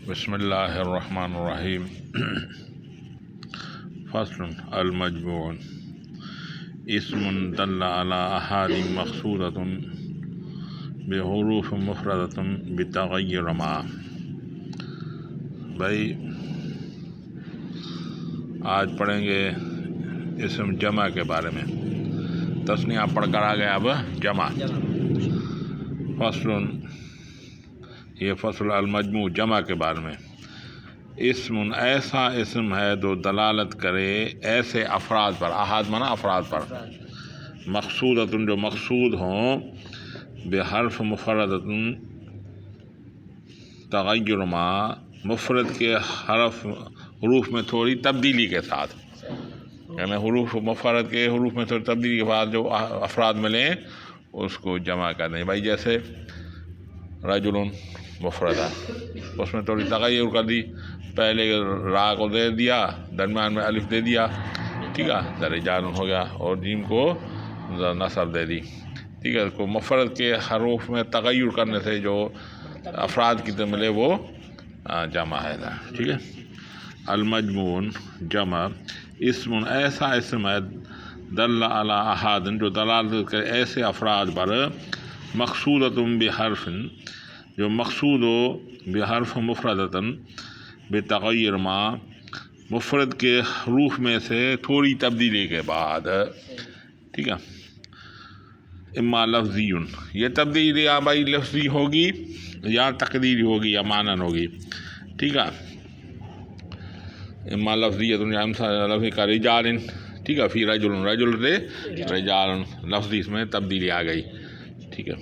بسم اللہ الرحمن الرحیم فصل المجموع اسم دل على احاد مقصودۃ بحروف مفردۃ بتغیر ما۔ بھائی آج پڑھیں گے اسم جمع کے بارے میں۔ تثنیہ پڑھ کر آ گیا، اب جمع۔ فصل، یہ فصل المجموع جمع کے بارے میں۔ اسم ایسا اسم ہے جو دلالت کرے ایسے افراد پر، احاد مانا افراد پر، مقصودۃ جو مقصود ہوں، بحرف مفردۃ تغیر ما، مفرد کے حروف میں تھوڑی تبدیلی کے ساتھ، یعنی حروف مفرد کے حروف میں تھوڑی تبدیلی کے بعد جو افراد ملیں اس کو جمع کر دیں۔ بھائی جیسے رجل مفرد ہے، اس میں تھوڑی تغیر کر دی، پہلے را کو دے دیا، درمیان میں الف دے دیا، ٹھیک ہے، رجال ہو گیا، اور جیم کو نصب دے دی، ٹھیک ہے۔ کو مفرد کے حروف میں تغیر کرنے سے جو افراد کی تو ملے وہ جمع ہے، ٹھیک ہے۔ المجموع جمع اسم ایسا اسم ہے، دل علی احاد جو دلالت کرے ایسے افراد پر، مقصودۃ بحرف جو مقصود ہو، بحرف مفردۃ بتغیر ما، مفرد کے حروف میں سے تھوڑی تبدیلی کے بعد، ٹھیک ہے۔ اما لفظی، یہ تبدیلی یا بھائی لفظی ہوگی یا تقدیری ہوگی یا معنن ہوگی، ٹھیک ہے۔ اما لفظیۃ لفظی کا رجال، ٹھیک ہے، فی رجل، رجل سے رجال، لفظی اس میں تبدیلی آ گئی، ٹھیک ہے۔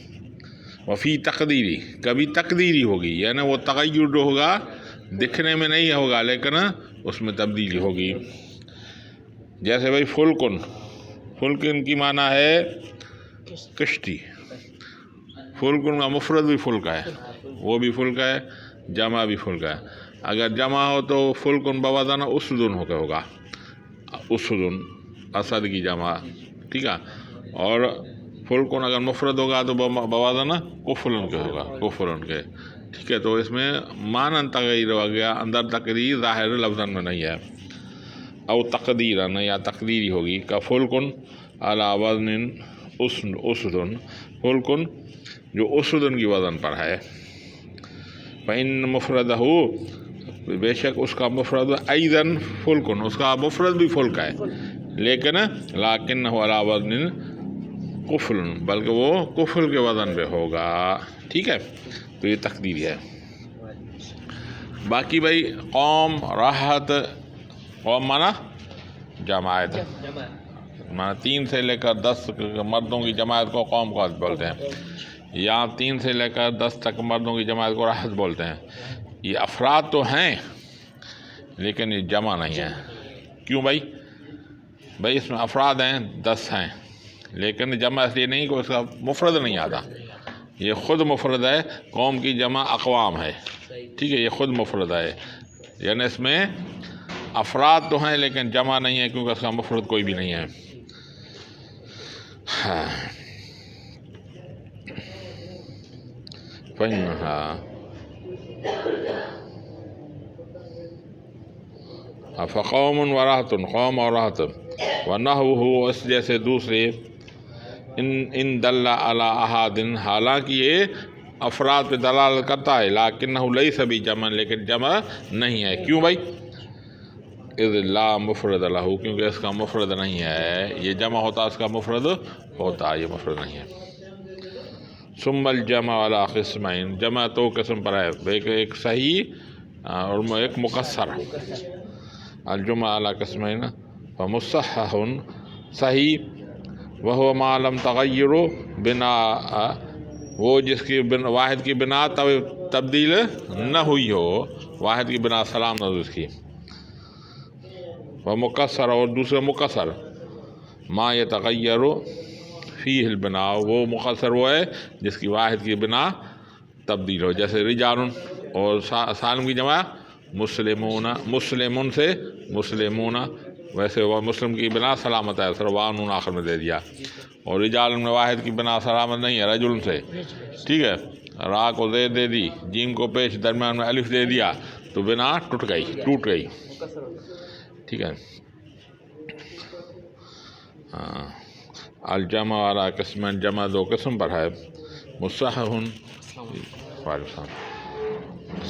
وفی تقدیری، کبھی تقدیری ہوگی، یعنی وہ تغیر جو ہوگا دکھنے میں نہیں ہوگا لیکن اس میں تبدیلی ہوگی۔ جیسے بھائی فلکن، فلکن کی معنی ہے کشتی، فلکن کا مفرد بھی فلک ہے، وہ بھی فلک ہے، جمع بھی فلک ہے۔ اگر جمع ہو تو فلکن بوزن اسدن ہو کے ہوگا، اسدن، اسد کی جمع، ٹھیک ہے۔ اور فلکن اگر مفرد ہوگا تو بوزن کفلن کے ہوگا، کفلن کے، ٹھیک ہے۔ تو اس میں معنن تغیر ہو گیا، اندر تقریر ظاہر لفظن میں نہیں ہے۔ او تقدیرن، یا تقدیری ہوگی، کا فلکن علی وزن اسدن، فلکن جو اسدن کی وزن پر ہے۔ فإن مفردہ، بے شک اس کا مفرد ایضاً فلکن، اس کا مفرد بھی فلک ہے، لیکن لیکنہ علی وزن کفل، بلکہ وہ کفل کے وزن پہ ہوگا، ٹھیک ہے۔ تو یہ تقدیری ہے۔ باقی بھائی قوم، راحت، قوم مانا جماعت، مانا 3 سے لے کر 10 مردوں کی جماعت کو قوم کو بولتے ہیں، یا 3 سے لے کر 10 تک مردوں کی جماعت کو راحت بولتے ہیں۔ یہ افراد تو ہیں لیکن یہ جمع نہیں ہے۔ کیوں بھائی؟ بھائی اس میں افراد ہیں 10 ہیں، لیکن جمع اس لیے نہیں کہ اس کا مفرد نہیں آتا، یہ خود مفرد ہے۔ قوم کی جمع اقوام ہے، ٹھیک ہے، یہ خود مفرد ہے، یعنی اس میں افراد تو ہیں لیکن جمع نہیں ہے کیونکہ اس کا مفرد کوئی بھی نہیں ہے۔ فقوم و راحت، قوم اور راحت، ونحوہ، اس جیسے دوسرے، ان دل علی احاد، حالانکہ یہ افراد پہ دلالت کرتا ہے، لیکنہ لیس بجمع، لیکن جمع نہیں ہے۔ کیوں بھائی؟ اذ لا مفرد لہ، کیونکہ اس کا مفرد نہیں ہے۔ یہ جمع ہوتا اس کا مفرد ہوتا، یہ مفرد نہیں ہے۔ ثم الجمع علی قسمین، جمع 2 قسم پر ہے، ایک صحیح اور ایک مکسر۔ الجمع علی قسمین، فمصحح، صحیح، وہو ما لم تغیر بنا، وہ جس کی واحد کی بنا تبدیل نہ ہوئی ہو، واحد کی بنا سلام نہ ہو اس کی۔ وہ مکسر، اور دوسرے مکسر، ما یتغیر فیہ البنا، وہ مکسر وہ ہے جس کی واحد کی بنا تبدیل ہو، جیسے رجال، اور سالم کی جمع مسلمون، مسلمون سے مسلمون، ویسے وہ مسلم کی بنا سلامت ہے، سروان آخر میں دے دیا، اور رجال میں واحد کی بنا سلامت نہیں ہے، رجل سے، ٹھیک ہے۔ را کو زیر دے دی، جیم کو پیش، درمیان میں الف دے دیا تو بنا ٹوٹ گئی. ٹھیک ہے. الجمع والا قسم، جمع دو قسم پر ہے. مصحح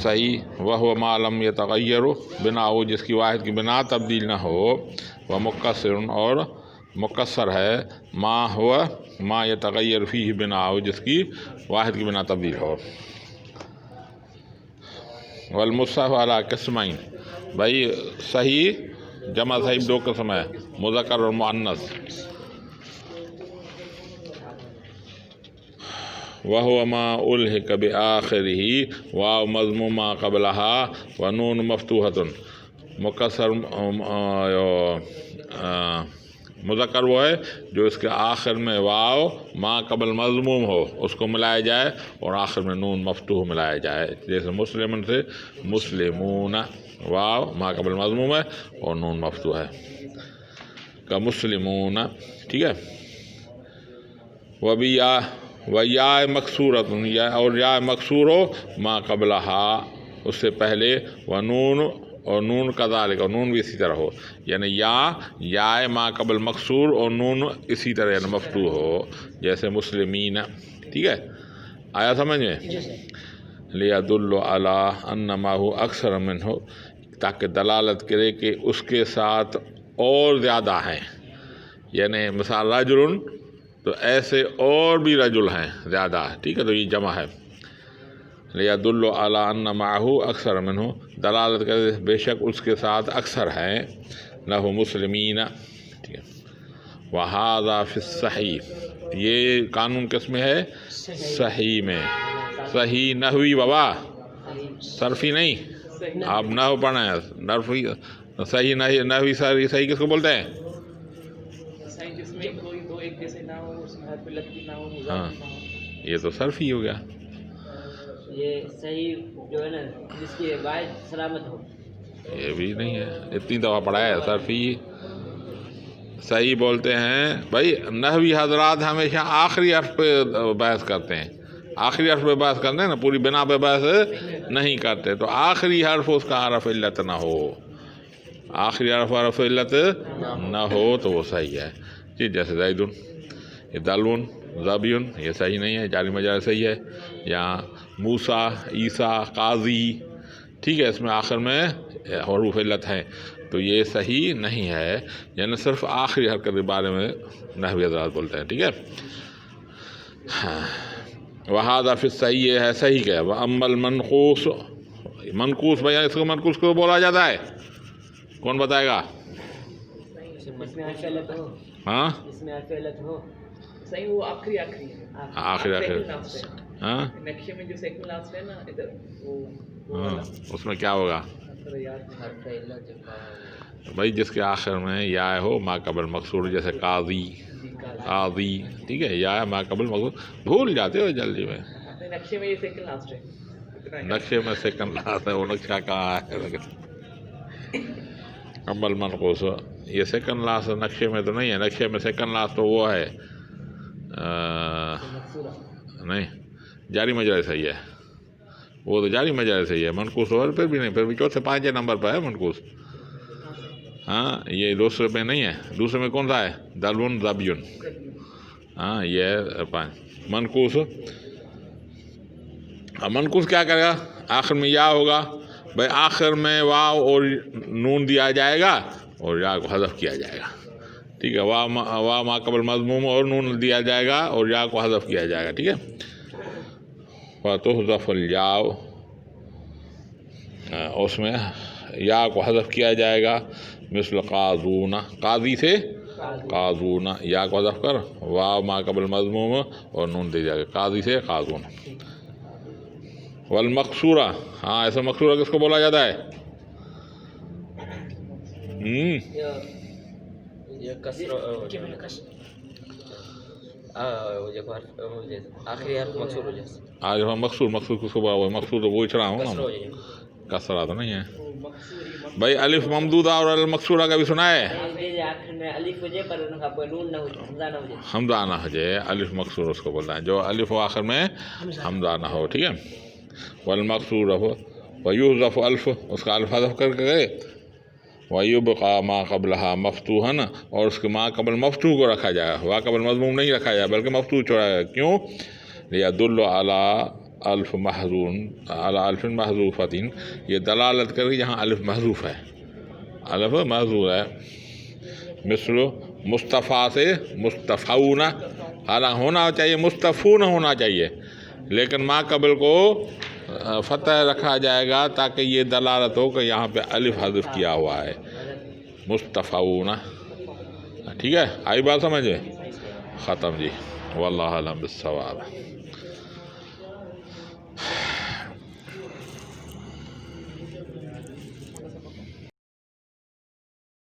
صحیح وہو ما لم یتغیر بنا ہو، جس کی واحد کی بنا تبدیل نہ ہو. وہ مقصر اور مقصر ہے ما یتغیر فیہ بنا ہو، جس کی واحد کی بنا تبدیل ہو. والمصحح علی قسمین، بھائی صحیح جمع صحیح دو قسم ہے، مذکر اور مؤنث. وهو ما الحق بآخره واو مضمومہ قبلها ونون مفتوحۃ. مکسر مذکر وہ ہے جو اس کے آخر میں واو ما قبل مضموم ہو اس کو ملایا جائے اور آخر میں نون مفتوح ملایا جائے. جیسے مسلمن سے مسلمون، واو ما قبل مضموم ہے اور نون مفتوح ہے کا مسلمون. ٹھیک ہے. یا مکسورۃ، اور یا مکسور ہو ما قبلہا اس سے پہلے، ونون اور نون کذالک، اور نون بھی اسی طرح ہو. یعنی یا ما قبل مکسور اور نون اسی طرح یعنی مفتوح ہو، جیسے مسلمین. ٹھیک ہے. آیا سمجھ میں؟ لیدل علی ان ما ہو اکثر منہ، تاکہ دلالت کرے کہ اس کے ساتھ اور زیادہ ہیں. یعنی مثال رجل، تو ایسے اور بھی رجل ہیں زیادہ. ٹھیک ہے. تو یہ جمع ہے. لیدل علی ان معہ اکثر منہ، دلالت کرے بے شک اس کے ساتھ اکثر ہیں. لہ مسلمین. ٹھیک ہے. وہذا فی الصحیح، یہ قانون کس میں ہے؟ صحیح میں. صحیح نحوی بابا، صرفی نہیں. آپ نحو پڑھنا ہے. نحوی صحیح نحوی صحیح کس کو بولتے ہیں؟ ہاں، یہ تو صرف ہی ہو گیا. یہ صحیح جو ہے نا جس کی واحد سلامت ہو، یہ بھی نہیں ہے. اتنی دفعہ پڑھا ہے. صرف ہی صحیح بولتے ہیں. بھائی نحوی حضرات ہمیشہ آخری حرف پہ بحث کرتے ہیں. آخری حرف پہ بحث کرتے ہیں نا، پوری بنا پہ بحث نہیں کرتے. تو آخری حرف اس کا حرف علت نہ ہو، آخری حرف علت نہ ہو تو وہ صحیح ہے. جی جیسے زیدن، یہ دلون، زبیون، یہ صحیح نہیں ہے. جاری مجاری صحیح ہے. یا موسیٰ، عیسیٰ، قاضی. ٹھیک ہے. اس میں آخر میں حروف علت ہیں تو یہ صحیح نہیں ہے. یعنی صرف آخری حرکت کے بارے میں نحوی حضرات بولتے ہیں. ٹھیک ہے. وہذا فی الصحیح، یہ ہے صحیح کا. واما المنقوص، منقوص بھیا اس کو منقوص کو بولا جاتا ہے؟ کون بتائے گا؟ ہاں صحیح وہ آخری ہے. آخری ہاں نقشے میں جو سیکنڈ لاسٹ ہے نا ادھر، ہاں اس میں کیا ہوگا بھائی؟ جس کے آخر میں یا ہو ما قبل مقصور، جیسے قاضی، قاضی. ٹھیک ہے. یا ما قبل مقصور بھول جاتے ہو جلدی میں. نقشے میں یہ سیکنڈ لاسٹ ہے. نقشے میں سیکنڈ لاسٹ ہے. وہ نقشہ کہاں ہے؟ قبل منقوص یہ سیکنڈ لاسٹ نقشے میں تو نہیں ہے. نقشے میں سیکنڈ لاسٹ تو وہ ہے نہیں، جاری مجاری صحیح ہے. وہ تو جاری مجاری صحیح ہے. منقوص اور پھر بھی نہیں، پھر بھی چوتھے پانچے نمبر پہ ہے منقوص. ہاں یہ دوسرے پہ نہیں ہے. دوسرے میں کون سا ہے؟ دلون، زبیون. ہاں یہ ہے پانچ منقوص. منقوص کیا کرے گا؟ آخر میں یا ہوگا. بھائی آخر میں واو اور نون دیا جائے گا اور یا کو حذف کیا جائے گا. ٹھیک ہے. واو ما قبل مضموم اور نون دیا جائے گا اور یا کو حذف کیا جائے گا. ٹھیک ہے. فتحذف الجاء، اس میں یا کو حذف کیا جائے گا. مثل قاضون، قاضی سے قاضون، یا کو حذف کر واو ما قبل مضموم اور نون دے جائے گا. قاضی سے قاضون. والمقصورہ، ہاں ایسا مقصورہ کس کو بولا جاتا ہے؟ آخری حرف مقصور ہو جائے. آج ہم مقصور کس کو بولا؟ مقصور تو پوچھ رہا ہوں نا، کسرہ تو نہیں ہے. بھائی الف ممدودہ اور المقصورہ کا بھی سنا ہے؟ آخر میں الف ہوجے پر ان کا کوئی نون نہ ہو حمزہ نہ ہوجے حمزہ نہ ہو جائے الف مقصور اس کو بولنا ہے جو الف و آخر میں حمزہ نہ ہو ٹھیک ہے والمقصور ہو ویحذف الف اس کا الف حذف کر کے گئے ویبقى ما قبلها مفتوحا اور اس کے ما قبل مفتوح کو رکھا جائے وا قبل مضموم نہیں رکھا جائے بلکہ مفتوح چھوڑا جائے کیوں لیدل على الف محذون على الف محذوفۃ یہ دلالت کر یہاں الف محذوف ہے الف محذوف ہے مثل مصطفیٰ سے مصطفون حالانکہ ہونا چاہیے مصطفون ہونا چاہیے لیکن ما قبل کو فتح رکھا جائے گا تاکہ یہ دلالت ہو کہ یہاں پہ الف حذف کیا ہوا ہے مصطفون ٹھیک ہے آئی بات سمجھے ختم جی واللہ اعلم بالصواب